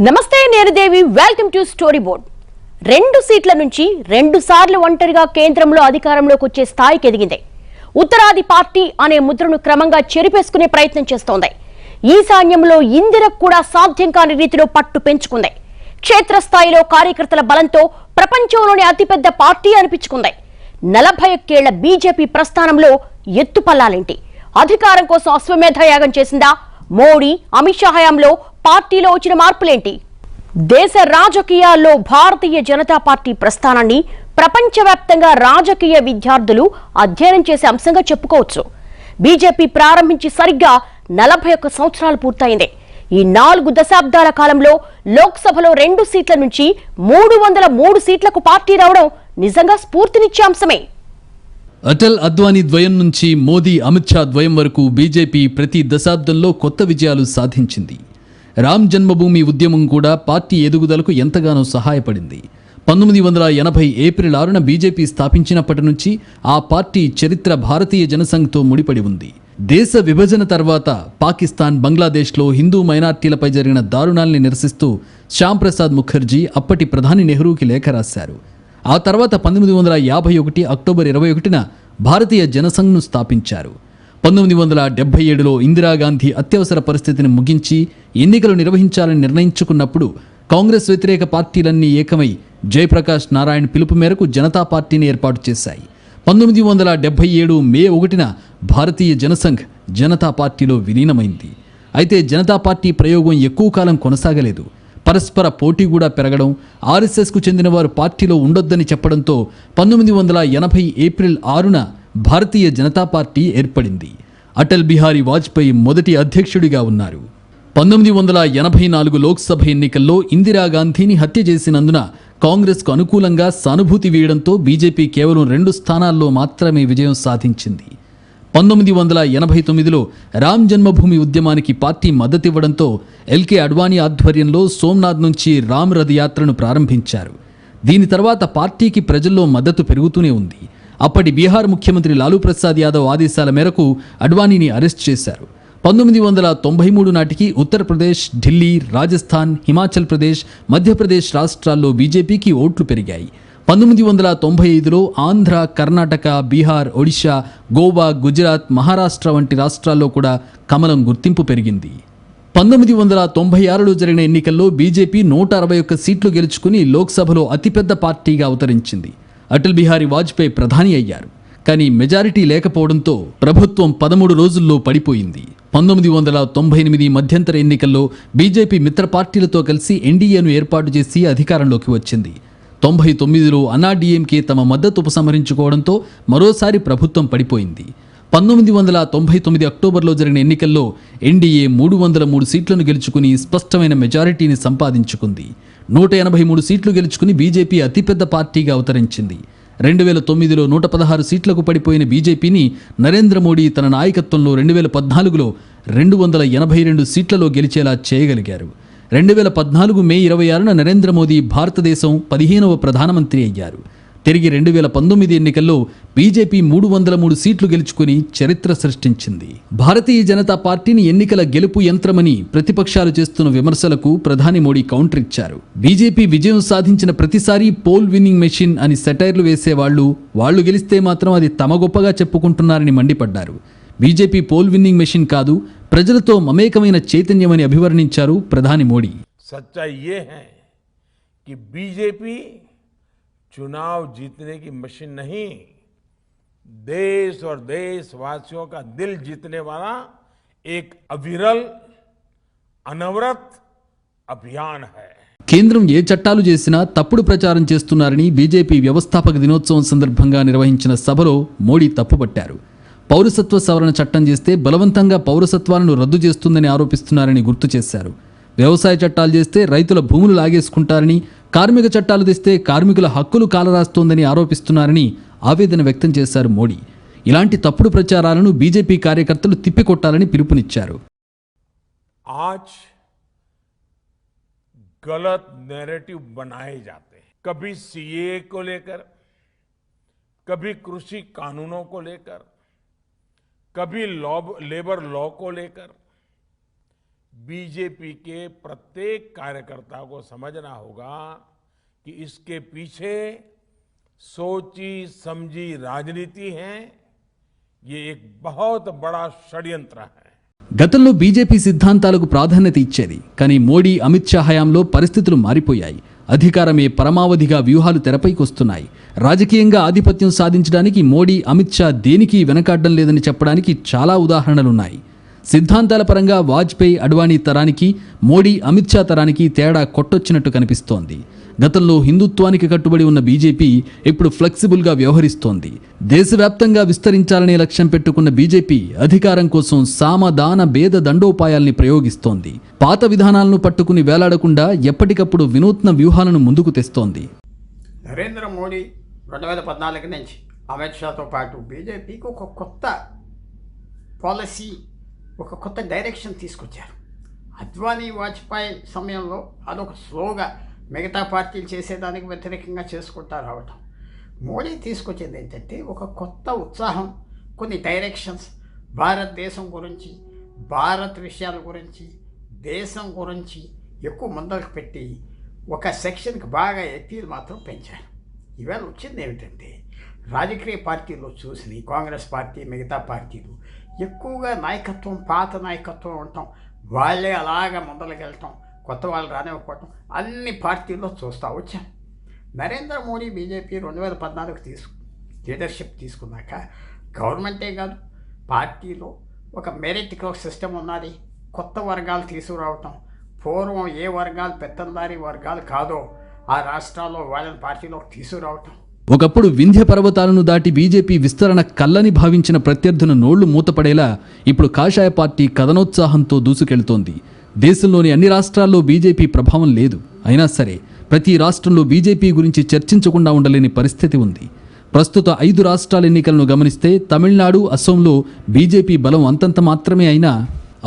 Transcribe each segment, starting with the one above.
నమస్తే నేను దేవి welcome to story board. 2 సీట్ల నుంచి 2 సార్లు ఒంటరిగా కేంద్రంలో అధికారంలోకి వచ్చే స్థాయికి ఎదిగింది. ఉత్తరాది పార్టీ అనే ముద్రను క్రమంగా చెరిపేసుకునే ప్రయత్నం చేస్తోంది. ఈశాన్యంలో ఇందిరకు కూడా సాధ్యం కాని రీతిలో పట్టు పెంచుకుంది. క్షేత్రస్థాయిలో కార్యకర్తల బలంతో ప్రపంచంలోని అతిపెద్ద పార్టీ అనిపించుకుంది. 41 ఏళ్ల బీజేపీ ప్రస్థానంలో ఎత్తుపల్లాలేంటి? అధికారం కోసం అశ్వమేధ యాగం చేసిందా? మోడీ అమిత్ షా హయాంలో పార్టీలో వచ్చిన మార్పులేంటి? దేశ రాజకీయాల్లో భారతీయ జనతా పార్టీ ప్రస్థానాన్ని ప్రపంచవ్యాప్తంగా రాజకీయ విద్యార్థులు అధ్యయనం చేసే అంశంగా చెప్పుకోవచ్చు. బీజేపీ ప్రారంభించి సరిగ్గా 41 సంవత్సరాలు పూర్తయింది. ఈ 4 దశాబ్దాల కాలంలో లోక్సభలో 2 సీట్ల నుంచి 303 సీట్లకు పార్టీ రావడం నిజంగా స్ఫూర్తినిచ్చే అంశమే. అటల్ అద్వానీ ద్వయం నుంచి మోదీ అమిత్ షా ద్వయం వరకు బీజేపీ ప్రతి దశాబ్దంలో కొత్త విజయాలు సాధించింది. రామ్ జన్మభూమి ఉద్యమం కూడా పార్టీ ఎదుగుదలకు ఎంతగానో సహాయపడింది. 1980 ఏప్రిల్ 6న బీజేపీ స్థాపించినప్పటి నుంచి ఆ పార్టీ చరిత్ర భారతీయ జనసంఘ్తో ముడిపడి ఉంది. దేశ విభజన తర్వాత పాకిస్తాన్, బంగ్లాదేశ్లో హిందూ మైనార్టీలపై జరిగిన దారుణాల్ని నిరసిస్తూ శ్యామ్ ప్రసాద్ ముఖర్జీ అప్పటి ప్రధాని నెహ్రూకి లేఖ రాశారు. ఆ తర్వాత 1951 అక్టోబర్ 21న భారతీయ జనసంఘ్ను స్థాపించారు. 1977లో ఇందిరాగాంధీ అత్యవసర పరిస్థితిని ముగించి ఎన్నికలు నిర్వహించాలని నిర్ణయించుకున్నప్పుడు కాంగ్రెస్ వ్యతిరేక పార్టీలన్నీ ఏకమై జయప్రకాష్ నారాయణ్ పిలుపు మేరకు జనతా పార్టీని ఏర్పాటు చేశాయి. 1977 మే 1న భారతీయ జనసంఘ్ జనతా పార్టీలో విలీనమైంది. అయితే జనతా పార్టీ ప్రయోగం ఎక్కువ కాలం కొనసాగలేదు. పరస్పర పోటీ కూడా పెరగడం, ఆర్ఎస్ఎస్కు చెందిన వారు పార్టీలో ఉండొద్దని చెప్పడంతో 1980 ఏప్రిల్ 6న భారతీయ జనతా పార్టీ ఏర్పడింది. అటల్ బిహారీ వాజ్పేయి మొదటి అధ్యక్షుడిగా ఉన్నారు. 1984 లోక్సభ ఎన్నికల్లో ఇందిరాగాంధీని హత్య చేసినందున కాంగ్రెస్కు అనుకూలంగా సానుభూతి వీయడంతో బీజేపీ కేవలం 2 స్థానాల్లో మాత్రమే విజయం సాధించింది. 1989లో రామ్ జన్మభూమి ఉద్యమానికి పార్టీ మద్దతివ్వడంతో ఎల్కే అడ్వానీ ఆధ్వర్యంలో సోమనాథ్ నుంచి రామ్ రథ్ యాత్రను ప్రారంభించారు. దీని తర్వాత పార్టీకి ప్రజల్లో మద్దతు పెరుగుతూనే ఉంది. అప్పటి బీహార్ ముఖ్యమంత్రి లాలూ ప్రసాద్ యాదవ్ ఆదేశాల మేరకు అడ్వానీని అరెస్ట్ చేశారు. 1993 నాటికి ఉత్తరప్రదేశ్, ఢిల్లీ, రాజస్థాన్, హిమాచల్ ప్రదేశ్, మధ్యప్రదేశ్ రాష్ట్రాల్లో బీజేపీకి ఓట్లు పెరిగాయి. 1995లో ఆంధ్ర, కర్ణాటక, బీహార్, ఒడిశా, గోవా, గుజరాత్, మహారాష్ట్ర వంటి రాష్ట్రాల్లో కూడా కమలం గుర్తింపు పెరిగింది. 1996లో జరిగిన ఎన్నికల్లో బీజేపీ 161 సీట్లు గెలుచుకుని లోక్సభలో అతిపెద్ద పార్టీగా అవతరించింది. అటల్ బిహారీ వాజ్పేయి ప్రధాని అయ్యారు. కానీ మెజారిటీ లేకపోవడంతో ప్రభుత్వం 13 రోజుల్లో పడిపోయింది. 1998 మధ్యంతర ఎన్నికల్లో బీజేపీ మిత్ర పార్టీలతో కలిసి ఎన్డీఏను ఏర్పాటు చేసి అధికారంలోకి వచ్చింది. 99లో అన్నాడీఎంకే తమ మద్దతు ఉపసంహరించుకోవడంతో మరోసారి ప్రభుత్వం పడిపోయింది. 1999 అక్టోబర్లో జరిగిన ఎన్నికల్లో ఎన్డీఏ 303 సీట్లను గెలుచుకుని స్పష్టమైన మెజారిటీని సంపాదించుకుంది. 183 సీట్లు గెలుచుకుని బీజేపీ అతిపెద్ద పార్టీగా అవతరించింది. 2009లో 116 సీట్లకు పడిపోయిన బీజేపీని నరేంద్ర మోడీ తన నాయకత్వంలో 2014లో 282 సీట్లలో గెలిచేలా చేయగలిగారు. 2014 మే 26న నరేంద్ర మోదీ భారతదేశం 15వ ప్రధానమంత్రి అయ్యారు. తిరిగి 2019 ఎన్నికల్లో బీజేపీ 303 సీట్లు గెలుచుకుని చరిత్ర సృష్టించింది. భారతీయ జనతా పార్టీని ఎన్నికల గెలుపు యంత్రమని ప్రతిపక్షాలు చేస్తున్న విమర్శలకు ప్రధాని మోడీ కౌంటర్ ఇచ్చారు. బీజేపీ విజయం సాధించిన ప్రతిసారి పోల్ విన్నింగ్ మెషిన్ అని సెటైర్లు వేసేవాళ్లు, వాళ్లు గెలిస్తే మాత్రం అది తమ గొప్పగా చెప్పుకుంటున్నారని మండిపడ్డారు. బీజేపీ పోల్ విన్నింగ్ మెషిన్ కాదు, ప్రజలతో మమేకమైన చైతన్యమని అభివర్ణించారు ప్రధాని మోడీ. सच्चाई ये है कि बीजेपी चुनाव जीतने की मशीन नहीं, देश और देशवासियों का दिल जीतने वाला एक अविरल अनवरत अभियान है. కేంద్రం ఏ చట్టాలు చేసినా తప్పుడు ప్రచారం చేస్తున్నారని బీజేపీ వ్యవస్థాపక దినోత్సవం సందర్భంగా నిర్వహించిన సభలో మోడీ తప్పుపట్టారు. పౌరసత్వ సవరణ చట్టం చేస్తే బలవంతంగా పౌరసత్వాలను రద్దు చేస్తుందని ఆరోపిస్తున్నారని గుర్తు చేశారు. వ్యవసాయ చట్టాలు చేస్తే రైతుల భూములు లాగేసుకుంటారని, కార్మిక చట్టాలు తెస్తే కార్మికుల హక్కులు కాలరాస్తోందని ఆరోపిస్తున్నారని ఆవేదన వ్యక్తం చేశారు మోడీ. ఇలాంటి తప్పుడు ప్రచారాలను బీజేపీ కార్యకర్తలు తిప్పికొట్టాలని పిలుపునిచ్చారు. आज गलत नैरेटिव बनाए जाते हैं, कभी सीए को लेकर, कभी कृषि कानूनों को लेकर, कभी लेबर लॉ को लेकर, बीजेपी के प्रत्येक कार्यकर्ता को समझना होगा कि इसके पीछे सोची समझी राजनीति है। ये एक बहुत बड़ा षड्यंत्र है। గతంలో బీజేపీ సిద్ధాంతాలకు ప్రాధాన్యత ఇచ్చేది. కానీ మోడీ అమిత్ షా హయాంలో పరిస్థితులు మారిపోయాయి. అధికారమే పరమావధిగా వ్యూహాలు తెరపైకి వస్తున్నాయి. రాజకీయంగా ఆధిపత్యం సాధించడానికి మోడీ అమిత్ షా దేనికి వెనకాడడం లేదని చెప్పడానికి చాలా ఉదాహరణలున్నాయి. సిద్ధాంతాల పరంగా వాజ్పేయి అడ్వాణీ తరానికి మోడీ అమిత్ షా తరానికి తేడా కొట్టొచ్చినట్టు కనిపిస్తోంది. గతంలో హిందుత్వానికి కట్టుబడి ఉన్న బీజేపీ ఇప్పుడు ఫ్లెక్సిబుల్గా వ్యవహరిస్తోంది. దేశవ్యాప్తంగా విస్తరించాలనే లక్ష్యం పెట్టుకున్న బీజేపీ అధికారం కోసం సామదాన భేద దండోపాయాల్ని ప్రయోగిస్తోంది. పాత విధానాలను పట్టుకుని వేలాడకుండా ఎప్పటికప్పుడు వినూత్న వ్యూహాలను ముందుకు తెస్తోంది. నరేంద్ర మోడీ 2014 నుంచి అమిత్ షాతో పాటు బీజేపీకి ఒక కొత్త పాలసీ, ఒక కొత్త డైరెక్షన్ తీసుకొచ్చారు. అద్వానీ వాజ్పేయి సమయంలో అదొక స్లోగా మిగతా పార్టీలు చేసేదానికి వ్యతిరేకంగా చేసుకుంటా రావటం. మోడీ తీసుకొచ్చింది ఏంటంటే ఒక కొత్త ఉత్సాహం, కొన్ని డైరెక్షన్స్, భారతదేశం గురించి, భారత్ విషయాల గురించి, దేశం గురించి ఎక్కువ ముందరకు పెట్టి ఒక సెక్షన్కి బాగా ఎప్పీలు మాత్రం పెంచారు. ఇవాళ వచ్చింది ఏమిటంటే రాజకీయ పార్టీల్లో చూసి కాంగ్రెస్ పార్టీ, మిగతా పార్టీలు ఎక్కువగా నాయకత్వం, పాత నాయకత్వం ఉండటం, వాళ్ళే అలాగా ముందరకెళ్ళటం, కొత్త వాళ్ళు రానివ్వకపోవటం అన్ని పార్టీల్లో చూస్తూ వచ్చాం. నరేంద్ర మోడీ బీజేపీ 2014 లీడర్షిప్ తీసుకున్నాక గవర్నమెంటే కాదు, పార్టీలో ఒక మెరిట్ సిస్టమ్ ఉన్నది. కొత్త వర్గాలు తీసుకురావటం, పూర్వం ఏ వర్గాలు పెత్తందారీ వర్గాలు కాదో ఆ రాష్ట్రాల్లో వాళ్ళని పార్టీలోకి తీసుకురావటం. ఒకప్పుడు వింధ్య పర్వతాలను దాటి బీజేపీ విస్తరణ కల్లని భావించిన ప్రత్యర్థుల నోళ్లు మూతపడేలా ఇప్పుడు కాషాయ పార్టీ కథనోత్సాహంతో దూసుకెళ్తోంది. దేశంలోని అన్ని రాష్ట్రాల్లో బీజేపీ ప్రభావం లేదు. అయినా సరే ప్రతి రాష్ట్రంలో బీజేపీ గురించి చర్చించకుండా ఉండలేని పరిస్థితి ఉంది. ప్రస్తుత 5 రాష్ట్రాల ఎన్నికలను గమనిస్తే తమిళనాడు, అసోంలో బీజేపీ బలం అంతంత మాత్రమే అయినా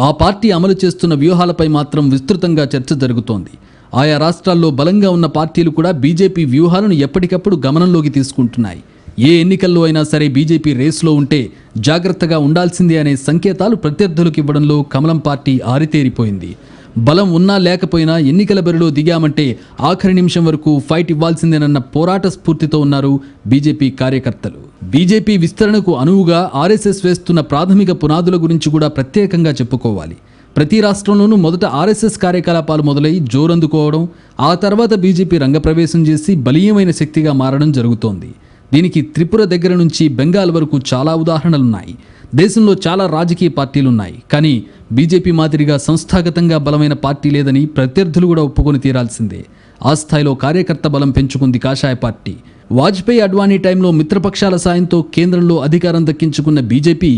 ఆ పార్టీ అమలు చేస్తున్న వ్యూహాలపై మాత్రం విస్తృతంగా చర్చ జరుగుతోంది. ఆయా రాష్ట్రాల్లో బలంగా ఉన్న పార్టీలు కూడా బీజేపీ వ్యూహాలను ఎప్పటికప్పుడు గమనంలోకి తీసుకుంటున్నాయి. ఏ ఎన్నికల్లో అయినా సరే బీజేపీ రేసులో ఉంటే జాగ్రత్తగా ఉండాల్సిందే అనే సంకేతాలు ప్రత్యర్థులకు ఇవ్వడంలో కమలం పార్టీ ఆరితేరిపోయింది. బలం ఉన్నా లేకపోయినా ఎన్నికల బరిలో దిగామంటే ఆఖరి నిమిషం వరకు ఫైట్ ఇవ్వాల్సిందేనన్న పోరాట స్ఫూర్తితో ఉన్నారు బీజేపీ కార్యకర్తలు. బీజేపీ విస్తరణకు అనువుగా ఆర్ఎస్ఎస్ వేస్తున్న ప్రాథమిక పునాదుల గురించి కూడా ప్రత్యేకంగా చెప్పుకోవాలి. ప్రతి రాష్ట్రంలోనూ మొదట ఆర్ఎస్ఎస్ కార్యకలాపాలు మొదలై జోరందుకోవడం, ఆ తర్వాత బీజేపీ రంగప్రవేశం చేసి బలీయమైన శక్తిగా మారడం జరుగుతోంది. దీనికి త్రిపుర దగ్గర నుంచి బెంగాల్ వరకు చాలా ఉదాహరణలున్నాయి. దేశంలో చాలా రాజకీయ పార్టీలున్నాయి. కానీ బీజేపీ మాదిరిగా సంస్థాగతంగా బలమైన పార్టీ లేదని ప్రత్యర్థులు కూడా ఒప్పుకొని తీరాల్సిందే. ఆ స్థాయిలో కార్యకర్త బలం పెంచుకుంది కాషాయ పార్టీ. వాజ్పేయి అడ్వాణీ టైంలో మిత్రపక్షాల సాయంతో కేంద్రంలో అధికారం దక్కించుకున్న బీజేపీ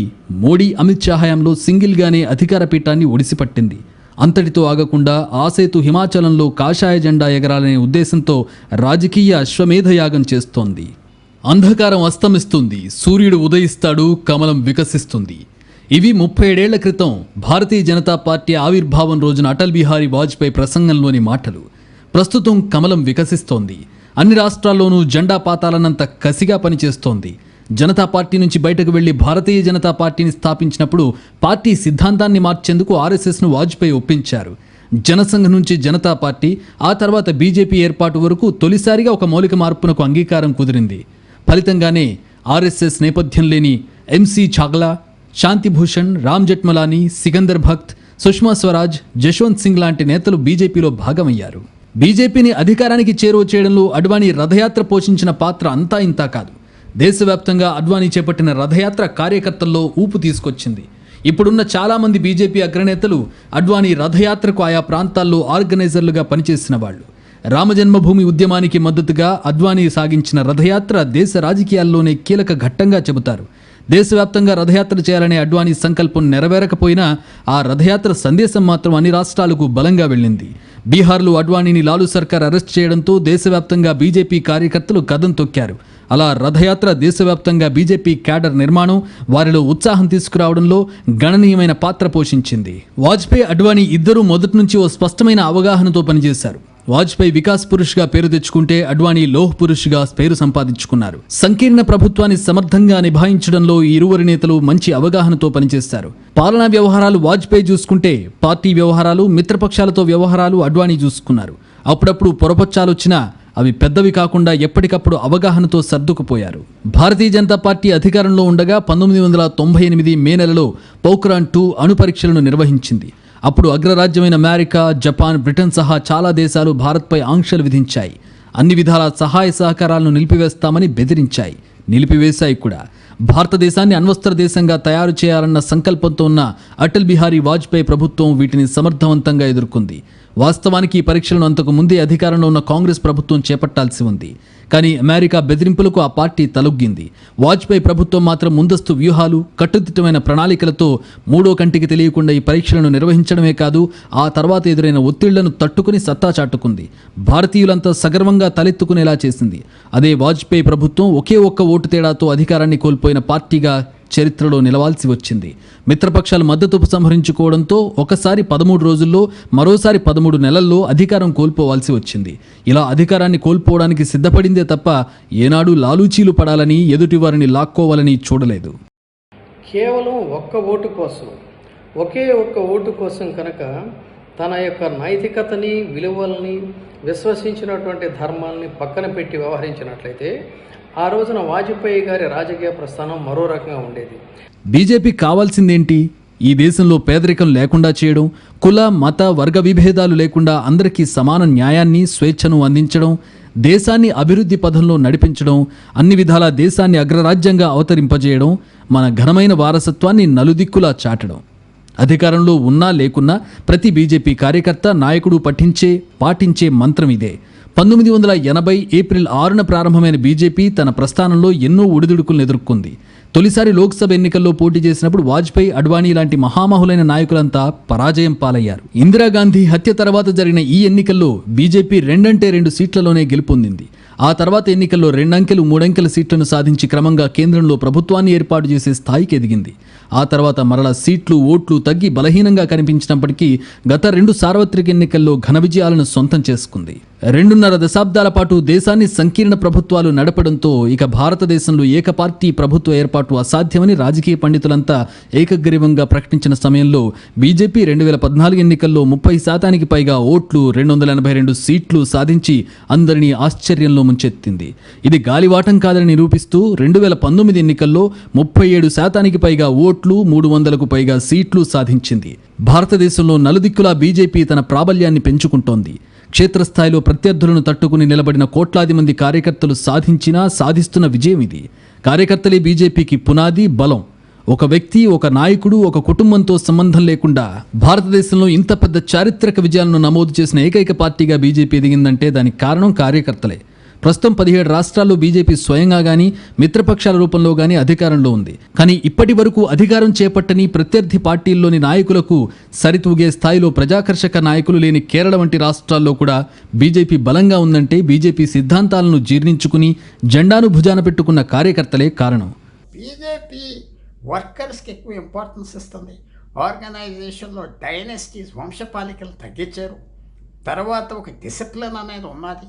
మోడీ అమిత్ షా హయాంలో సింగిల్గానే అధికార పీఠాన్ని ఒడిసిపట్టింది. అంతటితో ఆగకుండా ఆసేతు హిమాచలంలో కాషాయ జెండా ఎగరాలనే ఉద్దేశంతో రాజకీయ అశ్వమేధయాగం చేస్తోంది. అంధకారం అస్తమిస్తుంది, సూర్యుడు ఉదయిస్తాడు, కమలం వికసిస్తుంది. ఇవి 37 ఏళ్ల క్రితం భారతీయ జనతా పార్టీ ఆవిర్భావం రోజున అటల్ బిహారీ వాజ్పేయి ప్రసంగంలోని మాటలు. ప్రస్తుతం కమలం వికసిస్తోంది. అన్ని రాష్ట్రాల్లోనూ జెండా పాతాలన్నంత కసిగా పనిచేస్తోంది. జనతా పార్టీ నుంచి బయటకు వెళ్లి భారతీయ జనతా పార్టీని స్థాపించినప్పుడు పార్టీ సిద్ధాంతాన్ని మార్చేందుకు ఆర్ఎస్ఎస్ను వాజ్పేయి ఒప్పించారు. జనసంఘ్ నుంచి జనతా పార్టీ, ఆ తర్వాత బీజేపీ ఏర్పాటు వరకు తొలిసారిగా ఒక మౌలిక మార్పునకు అంగీకారం కుదిరింది. ఫలితంగానే ఆర్ఎస్ఎస్ నేపథ్యం లేని ఎంసీ ఛాగ్లా, శాంతిభూషణ్, రామ్ జెఠ్మలానీ, సికందర్ భక్త్, సుష్మా స్వరాజ్, జశ్వంత్ సింగ్ లాంటి నేతలు బీజేపీలో భాగమయ్యారు. బీజేపీని అధికారానికి చేరువ చేయడంలో అడ్వాణీ రథయాత్ర పోషించిన పాత్ర అంతా ఇంతా కాదు. దేశవ్యాప్తంగా అడ్వాణీ చేపట్టిన రథయాత్ర కార్యకర్తల్లో ఊపు తీసుకొచ్చింది. ఇప్పుడున్న చాలామంది బీజేపీ అగ్రనేతలు అడ్వాణీ రథయాత్రకు ఆయా ప్రాంతాల్లో ఆర్గనైజర్లుగా పనిచేసిన వాళ్ళు. రామజన్మభూమి ఉద్యమానికి మద్దతుగా అద్వానీ సాగించిన రథయాత్ర దేశ రాజకీయాల్లోనే కీలక ఘట్టంగా చెబుతారు. దేశవ్యాప్తంగా రథయాత్ర చేయాలనే అడ్వానీ సంకల్పం నెరవేరకపోయినా ఆ రథయాత్ర సందేశం మాత్రం అన్ని రాష్ట్రాలకు బలంగా వెళ్ళింది. బీహార్లో అడ్వానీని లాలూ సర్కార్ అరెస్ట్ చేయడంతో దేశవ్యాప్తంగా బీజేపీ కార్యకర్తలు కదం తొక్కారు. అలా రథయాత్ర దేశవ్యాప్తంగా బీజేపీ క్యాడర్ నిర్మాణం, వారిలో ఉత్సాహం తీసుకురావడంలో గణనీయమైన పాత్ర పోషించింది. వాజ్పేయి, అడ్వానీ ఇద్దరూ మొదటి నుంచి ఓ స్పష్టమైన అవగాహనతో పనిచేశారు. వాజ్పేయి వికాస్ పురుష్గా పేరు తెచ్చుకుంటే అడ్వాణీ లోహ్ పురుష్గా పేరు సంపాదించుకున్నారు. సంకీర్ణ ప్రభుత్వాన్ని సమర్థంగా నిభాయించడంలో ఈ ఇరువురి నేతలు మంచి అవగాహనతో పనిచేశారు. పాలనా వ్యవహారాలు వాజ్పేయి చూసుకుంటే, పార్టీ వ్యవహారాలు, మిత్రపక్షాలతో వ్యవహారాలు అడ్వాణీ చూసుకున్నారు. అప్పుడప్పుడు పొరపచ్చాలొచ్చినా అవి పెద్దవి కాకుండా ఎప్పటికప్పుడు అవగాహనతో సర్దుకుపోయారు. భారతీయ జనతా పార్టీ అధికారంలో ఉండగా 1998 మే నెలలో పోఖ్రాన్ 2 అణు పరీక్షలను నిర్వహించింది. అప్పుడు అగ్రరాజ్యమైన అమెరికా, జపాన్, బ్రిటన్ సహా చాలా దేశాలు భారత్పై ఆంక్షలు విధించాయి. అన్ని విధాల సహాయ సహకారాలను నిలిపివేస్తామని బెదిరించాయి, నిలిపివేశాయి కూడా. భారతదేశాన్ని అణ్వస్త్ర దేశంగా తయారు చేయాలన్న సంకల్పంతో ఉన్న అటల్ బిహారీ వాజ్పేయి ప్రభుత్వం వీటిని సమర్థవంతంగా ఎదుర్కొంది. వాస్తవానికి ఈ పరీక్షలను అంతకు ముందే అధికారంలో ఉన్న కాంగ్రెస్ ప్రభుత్వం చేపట్టాల్సి ఉంది. కానీ అమెరికా బెదిరింపులకు ఆ పార్టీ తలొగ్గింది. వాజ్పేయి ప్రభుత్వం మాత్రం ముందస్తు వ్యూహాలు, కట్టుదిట్టమైన ప్రణాళికలతో మూడో కంటికి తెలియకుండా ఈ పరీక్షలను నిర్వహించడమే కాదు, ఆ తర్వాత ఎదురైన ఒత్తిళ్లను తట్టుకుని సత్తా చాటుకుంది. భారతీయులంతా సగర్వంగా తలెత్తుకునేలా చేసింది. అదే వాజ్పేయి ప్రభుత్వం ఒకే ఒక్క ఓటు తేడాతో అధికారాన్ని కోల్పోయిన పార్టీగా చరిత్రలో నిలవాల్సి వచ్చింది. మిత్రపక్షాలు మద్దతు ఉపసంహరించుకోవడంతో ఒకసారి 13 రోజుల్లో, మరోసారి 13 నెలల్లో అధికారం కోల్పోవాల్సి వచ్చింది. ఇలా అధికారాన్ని కోల్పోవడానికి సిద్ధపడిందే తప్ప ఏనాడు లాలూచీలు పడాలని, ఎదుటివారిని లాక్కోవాలని చూడలేదు. కేవలం ఒక్క ఓటు కోసం, ఒకే ఒక్క ఓటు కోసం కనుక తన యొక్క నైతికతని, విలువల్ని, విశ్వసించినటువంటి ధర్మాల్ని పక్కన పెట్టి వ్యవహరించినట్లయితే ఆ రోజున వాజ్పేయి గారి రాజకీయ ప్రస్థానం మరో రకంగా ఉండేది. బీజేపీ కావాల్సిందేంటి? ఈ దేశంలో పేదరికం లేకుండా చేయడం, కుల, మత, వర్గ విభేదాలు లేకుండా అందరికీ సమాన న్యాయాన్ని, స్వేచ్ఛను అందించడం, దేశాన్ని అభివృద్ధి పథంలో నడిపించడం, అన్ని విధాల దేశాన్ని అగ్రరాజ్యంగా అవతరింపజేయడం, మన ఘనమైన వారసత్వాన్ని నలుదిక్కులా చాటడం. అధికారంలో ఉన్నా లేకున్నా ప్రతి బీజేపీ కార్యకర్త, నాయకుడు పాటించే మంత్రం ఇదే. 1980 ఏప్రిల్ 6న ప్రారంభమైన బీజేపీ తన ప్రస్థానంలో ఎన్నో ఒడిదుడుకులను ఎదుర్కొంది. తొలిసారి లోక్సభ ఎన్నికల్లో పోటీ చేసినప్పుడు వాజ్పేయి, అడ్వాణీ లాంటి మహామహులైన నాయకులంతా పరాజయం పాలయ్యారు. ఇందిరాగాంధీ హత్య తర్వాత జరిగిన ఈ ఎన్నికల్లో బీజేపీ 2 సీట్లలోనే గెలుపొందింది. ఆ తర్వాత ఎన్నికల్లో 2 అంకెలు, 3 అంకెల సీట్లను సాధించి క్రమంగా కేంద్రంలో ప్రభుత్వాన్ని ఏర్పాటు చేసే స్థాయికి ఎదిగింది. ఆ తర్వాత మరల సీట్లు, ఓట్లు తగ్గి బలహీనంగా కనిపించినప్పటికీ గత 2 సార్వత్రిక ఎన్నికల్లో ఘన విజయాలను సొంతం చేసుకుంది. 2.5 దశాబ్దాల పాటు దేశాన్ని సంకీర్ణ ప్రభుత్వాలు నడపడంతో ఇక భారతదేశంలో ఏకపార్టీ ప్రభుత్వ ఏర్పాటు అసాధ్యమని రాజకీయ పండితులంతా ఏకగ్రీవంగా ప్రకటించిన సమయంలో బీజేపీ 2014 ఎన్నికల్లో 30% పైగా ఓట్లు, 282 సీట్లు సాధించి అందరినీ ఆశ్చర్యంలో ముంచెత్తింది. ఇది గాలివాటం కాదని నిరూపిస్తూ 2019 ఎన్నికల్లో 37% పైగా ఓట్లు, 300కు పైగా సీట్లు సాధించింది. భారతదేశంలో నలుదిక్కులా బీజేపీ తన ప్రాబల్యాన్ని పెంచుకుంటోంది. క్షేత్రస్థాయిలో ప్రత్యర్థులను తట్టుకుని నిలబడిన కోట్లాది మంది కార్యకర్తలు సాధిస్తున్న విజయం ఇది. కార్యకర్తలే బీజేపీకి పునాది, బలం. ఒక వ్యక్తి, ఒక నాయకుడు, ఒక కుటుంబంతో సంబంధం లేకుండా భారతదేశంలో ఇంత పెద్ద చారిత్రక విజయాలను నమోదు చేసిన ఏకైక పార్టీగా బీజేపీ ఎదిగిందంటే దానికి కారణం కార్యకర్తలే. ప్రస్తుతం 17 రాష్ట్రాల్లో బీజేపీ స్వయంగా గానీ, మిత్రపక్షాల రూపంలో గానీ అధికారంలో ఉంది. కానీ ఇప్పటి వరకు అధికారం చేపట్టని ప్రత్యర్థి పార్టీల్లోని నాయకులకు సరితూగే స్థాయిలో ప్రజాకర్షక నాయకులు లేని కేరళ వంటి రాష్ట్రాల్లో కూడా బీజేపీ బలంగా ఉందంటే బీజేపీ సిద్ధాంతాలను జీర్ణించుకుని జెండాను భుజాన పెట్టుకున్న కార్యకర్తలే కారణం. బీజేపీ వర్కర్స్కి ఎక్కువ ఇంపార్టెన్స్ ఇస్తుంది. ఆర్గనైజేషన్లో డైనెస్టీస్, వంశపాలికలు తగ్గించారు. తర్వాత ఒక డిసిప్లిన్ అనేది ఉన్నది.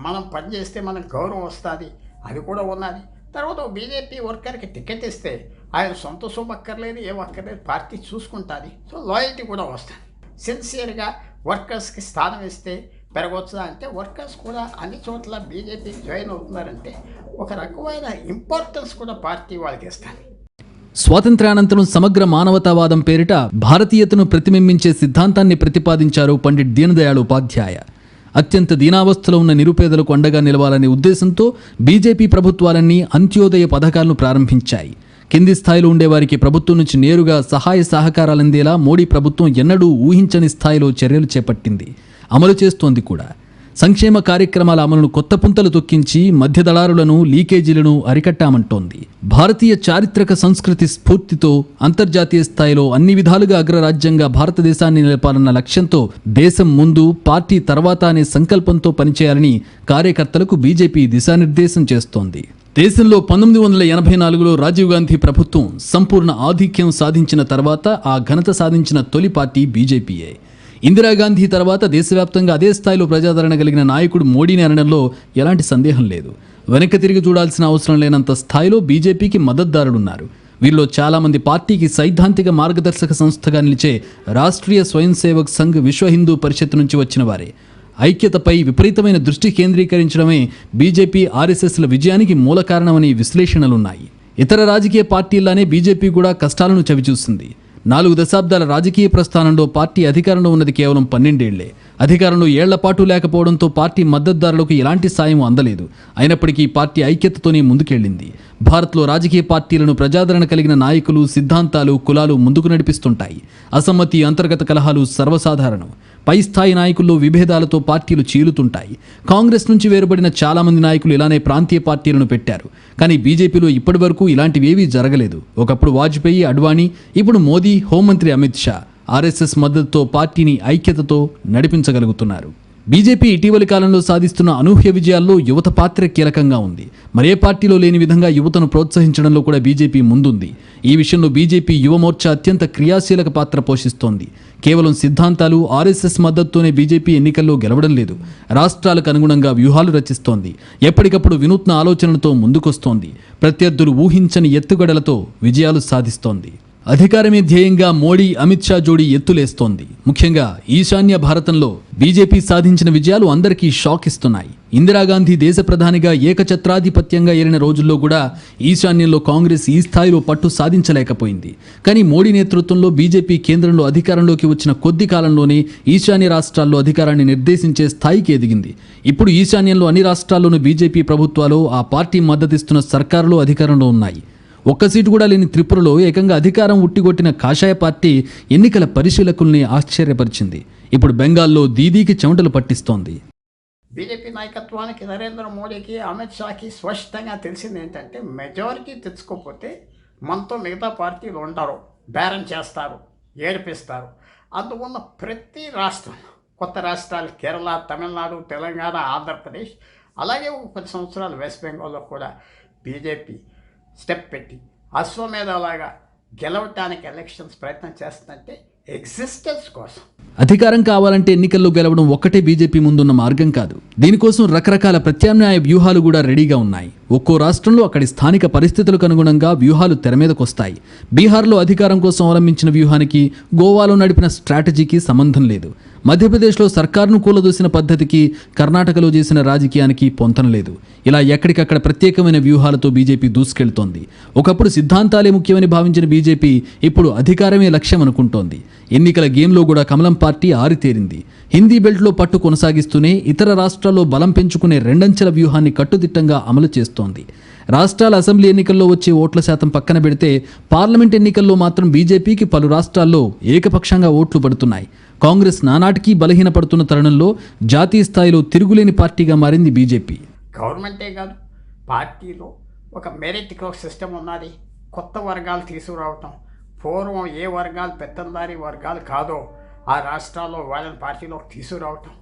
మనం పనిచేస్తే మనకు గౌరవం వస్తుంది, అది కూడా ఉన్నది. తర్వాత బీజేపీ వర్కర్కి టికెట్ ఇస్తే ఆయన సొంత సొమ్ము అక్కర్లేదు, ఏం అక్కర్లేదు, పార్టీ చూసుకుంటుంది. సో లాయల్టీ కూడా వస్తుంది. సిన్సియర్గా వర్కర్స్కి స్థానం ఇస్తే పెరగవచ్చా అంటే వర్కర్స్ కూడా అన్ని చోట్ల బీజేపీకి జాయిన్ అవుతున్నారంటే ఒక రకమైన ఇంపార్టెన్స్ కూడా పార్టీ వాళ్ళకి ఇస్తుంది. స్వాతంత్ర్యానంతరం సమగ్ర మానవతావాదం పేరిట భారతీయతను ప్రతిబింబించే సిద్ధాంతాన్ని ప్రతిపాదించారు పండిట్ దీనదయాళ్ ఉపాధ్యాయ. అత్యంత దీనావస్థలో ఉన్న నిరుపేదలకు అండగా నిలవాలనే ఉద్దేశంతో బీజేపీ ప్రభుత్వాలన్నీ అంత్యోదయ పథకాలను ప్రారంభించాయి. కింది స్థాయిలో ఉండేవారికి ప్రభుత్వం నుంచి నేరుగా సహాయ సహకారాలు అందేలా మోడీ ప్రభుత్వం ఎన్నడూ ఊహించని స్థాయిలో చర్యలు చేపట్టింది, అమలు చేస్తోంది కూడా. సంక్షేమ కార్యక్రమాల అమలును కొత్త పుంతలు తొక్కించి మధ్యదళారులను, లీకేజీలను అరికట్టామంటోంది. భారతీయ చారిత్రక సంస్కృతి స్ఫూర్తితో అంతర్జాతీయ స్థాయిలో అన్ని విధాలుగా అగ్రరాజ్యంగా భారతదేశాన్ని నిలపాలన్న లక్ష్యంతో దేశం ముందు, పార్టీ తర్వాత అనే సంకల్పంతో పనిచేయాలని కార్యకర్తలకు బీజేపీ దిశానిర్దేశం చేస్తోంది. దేశంలో 1984లో రాజీవ్ గాంధీ ప్రభుత్వం సంపూర్ణ ఆధిక్యం సాధించిన తర్వాత ఆ ఘనత సాధించిన తొలి పార్టీ బీజేపీయే. ఇందిరాగాంధీ తర్వాత దేశవ్యాప్తంగా అదే స్థాయిలో ప్రజాదరణ కలిగిన నాయకుడు మోడీని అనడంలో ఎలాంటి సందేహం లేదు. వెనక్కి తిరిగి చూడాల్సిన అవసరం లేనంత స్థాయిలో బీజేపీకి మద్దతుదారులున్నారు. వీరిలో చాలామంది పార్టీకి సైద్ధాంతిక మార్గదర్శక సంస్థగా నిలిచే రాష్ట్రీయ స్వయం సేవక్ సంఘ్ విశ్వ హిందూ పరిషత్ నుంచి వచ్చిన వారే. ఐక్యతపై విపరీతమైన దృష్టి కేంద్రీకరించడమే బీజేపీ ఆర్ఎస్ఎస్ల విజయానికి మూల కారణమని విశ్లేషణలున్నాయి. ఇతర రాజకీయ పార్టీల్లానే బీజేపీ కూడా కష్టాలను చవిచూసింది. 4 దశాబ్దాల రాజకీయ ప్రస్థానంలో పార్టీ అధికారంలో ఉన్నది కేవలం 12 ఏళ్లే. అధికారంలో ఏళ్లపాటు లేకపోవడంతో పార్టీ మద్దతుదారులకు ఎలాంటి సాయం అందలేదు. అయినప్పటికీ పార్టీ ఐక్యతతోనే ముందుకెళ్లింది. భారత్లో రాజకీయ పార్టీలను ప్రజాదరణ కలిగిన నాయకులు, సిద్ధాంతాలు, కులాలు ముందుకు నడిపిస్తుంటాయి. అసమ్మతి, అంతర్గత కలహాలు సర్వసాధారణం. పై స్థాయి నాయకుల్లో విభేదాలతో పార్టీలు చీలుతుంటాయి. కాంగ్రెస్ నుంచి వేరుపడిన చాలామంది నాయకులు ఇలానే ప్రాంతీయ పార్టీలను పెట్టారు. కానీ బీజేపీలో ఇప్పటి వరకు ఇలాంటివేవీ జరగలేదు. ఒకప్పుడు వాజ్పేయి, అడ్వాణీ, ఇప్పుడు మోదీ, హోంమంత్రి అమిత్ షా ఆర్ఎస్ఎస్ మద్దతుతో పార్టీని ఐక్యతతో నడిపించగలుగుతున్నారు. బీజేపీ ఇటీవలి కాలంలో సాధిస్తున్న అనూహ్య విజయాల్లో యువత పాత్ర కీలకంగా ఉంది. మరే పార్టీలో లేని విధంగా యువతను ప్రోత్సహించడంలో కూడా బీజేపీ ముందుంది. ఈ విషయంలో బీజేపీ యువమోర్చా అత్యంత క్రియాశీలక పాత్ర పోషిస్తోంది. కేవలం సిద్ధాంతాలు, ఆర్ఎస్ఎస్ మద్దతుతోనే బీజేపీ ఎన్నికల్లో గెలవడం లేదు. రాష్ట్రాలకు అనుగుణంగా వ్యూహాలు రచిస్తోంది. ఎప్పటికప్పుడు వినూత్న ఆలోచనలతో ముందుకొస్తోంది. ప్రత్యర్థులు ఊహించని ఎత్తుగడలతో విజయాలు సాధిస్తోంది. అధికారమే ధ్యేయంగా మోడీ, అమిత్ షా జోడీ ఎత్తులేస్తోంది. ముఖ్యంగా ఈశాన్య భారతంలో బీజేపీ సాధించిన విజయాలు అందరికీ షాక్ ఇస్తున్నాయి. ఇందిరాగాంధీ దేశ ప్రధానిగా ఏకఛత్రాధిపత్యంగా ఏలిన రోజుల్లో కూడా ఈశాన్యంలో కాంగ్రెస్ ఈ స్థాయిలో పట్టు సాధించలేకపోయింది. కానీ మోడీ నేతృత్వంలో బీజేపీ కేంద్రంలో అధికారంలోకి వచ్చిన కొద్ది కాలంలోనే ఈశాన్య రాష్ట్రాల్లో అధికారాన్ని నిర్దేశించే స్థాయికి ఎదిగింది. ఇప్పుడు ఈశాన్యంలో అన్ని రాష్ట్రాల్లోనూ బీజేపీ ప్రభుత్వాలు, ఆ పార్టీ మద్దతిస్తున్న సర్కారులు అధికారంలో ఉన్నాయి. ఒక్క సీటు కూడా లేని త్రిపురలో ఏకంగా అధికారం ఉట్టిగొట్టిన కాషాయ పార్టీ ఎన్నికల పరిశీలకుల్ని ఆశ్చర్యపరిచింది. ఇప్పుడు బెంగాల్లో దీదీకి చెమటలు పట్టిస్తోంది. బీజేపీ నాయకత్వానికి, నరేంద్ర మోడీకి, అమిత్ షాకి స్పష్టంగా తెలిసింది ఏంటంటే, మెజారిటీ తెచ్చుకోకపోతే మనతో మిగతా పార్టీలు ఉండరు, బేరం చేస్తారు, ఏడిపిస్తారు. అందువల్ల ప్రతి రాష్ట్రం, కొత్త రాష్ట్రాలు కేరళ, తమిళనాడు, తెలంగాణ, ఆంధ్రప్రదేశ్, అలాగే ఒక 10 సంవత్సరాలు వెస్ట్ బెంగాల్లో కూడా బీజేపీ స్టెప్ పెట్టి అశ్వమేధలాగా గెలవటానికి ఎలక్షన్స్ ప్రయత్నం చేస్తుందంటే ఎగ్జిస్టెన్స్ కోసం. అధికారం కావాలంటే ఎన్నికల్లో గెలవడం ఒక్కటే బీజేపీ ముందున్న మార్గం కాదు. దీనికోసం రకరకాల ప్రత్యామ్నాయ వ్యూహాలు కూడా రెడీగా ఉన్నాయి. ఒక్కో రాష్ట్రంలో అక్కడి స్థానిక పరిస్థితులకు అనుగుణంగా వ్యూహాలు తెర మీదకొస్తాయి. బీహార్లో అధికారం కోసం అవలంబించిన వ్యూహానికి, గోవాలో నడిపిన స్ట్రాటజీకి సంబంధం లేదు. మధ్యప్రదేశ్లో సర్కారును కూలదోసిన పద్ధతికి, కర్ణాటకలో చేసిన రాజకీయానికి పొంతన లేదు. ఇలా ఎక్కడికక్కడ ప్రత్యేకమైన వ్యూహాలతో బీజేపీ దూసుకెళ్తోంది. ఒకప్పుడు సిద్ధాంతాలే ముఖ్యమని భావించిన బీజేపీ ఇప్పుడు అధికారమే లక్ష్యం అనుకుంటోంది. ఎన్నికల గేమ్లో కూడా కమలం పార్టీ ఆరితేరింది. హిందీ బెల్ట్లో పట్టు కొనసాగిస్తూనే ఇతర రాష్ట్రాల్లో బలం పెంచుకునే రెండంచెల వ్యూహాన్ని కట్టుదిట్టంగా అమలు చేస్తోంది. రాష్ట్రాల అసెంబ్లీ ఎన్నికల్లో వచ్చే ఓట్ల శాతం పక్కన పెడితే పార్లమెంట్ ఎన్నికల్లో మాత్రం బీజేపీకి పలు రాష్ట్రాల్లో ఏకపక్షంగా ఓట్లు పడుతున్నాయి. కాంగ్రెస్ నానాటికీ బలహీనపడుతున్న తరుణంలో జాతీయ స్థాయిలో తిరుగులేని పార్టీగా మారింది బీజేపీ. గవర్నమెంటే కాదు, పార్టీలో ఒక మెరిటికల్ సిస్టమ్ ఉన్నది. కొత్త వర్గాలు తీసుకురావటం, పూర్వం ఏ వర్గాలు పెత్తందారీ వర్గాలు కాదో ఆ రాష్ట్రాల్లో వాళ్ళని పార్టీలోకి తీసుకురావటం,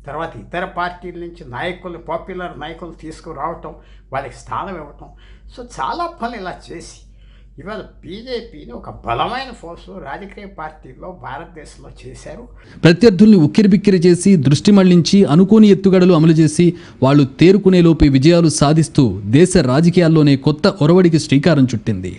తర్వాత ఇతర పార్టీల నుంచి నాయకులు, పాపులర్ నాయకులు తీసుకురావటం, వాళ్ళకి స్థానం ఇవ్వటం. సో చాలా పనులు ఇలా చేసి ఇవాళ బీజేపీని ఒక బలమైన ఫోర్సు రాజకీయ పార్టీలో భారతదేశంలో చేశారు. ప్రత్యర్థుల్ని ఉక్కిరిబిక్కిరి చేసి, దృష్టి మళ్లించి, అనుకోని ఎత్తుగడలు అమలు చేసి వాళ్ళు తేరుకునేలోపే విజయాలు సాధిస్తూ దేశ రాజకీయాల్లోనే కొత్త ఒరవడికి శ్రీకారం చుట్టింది.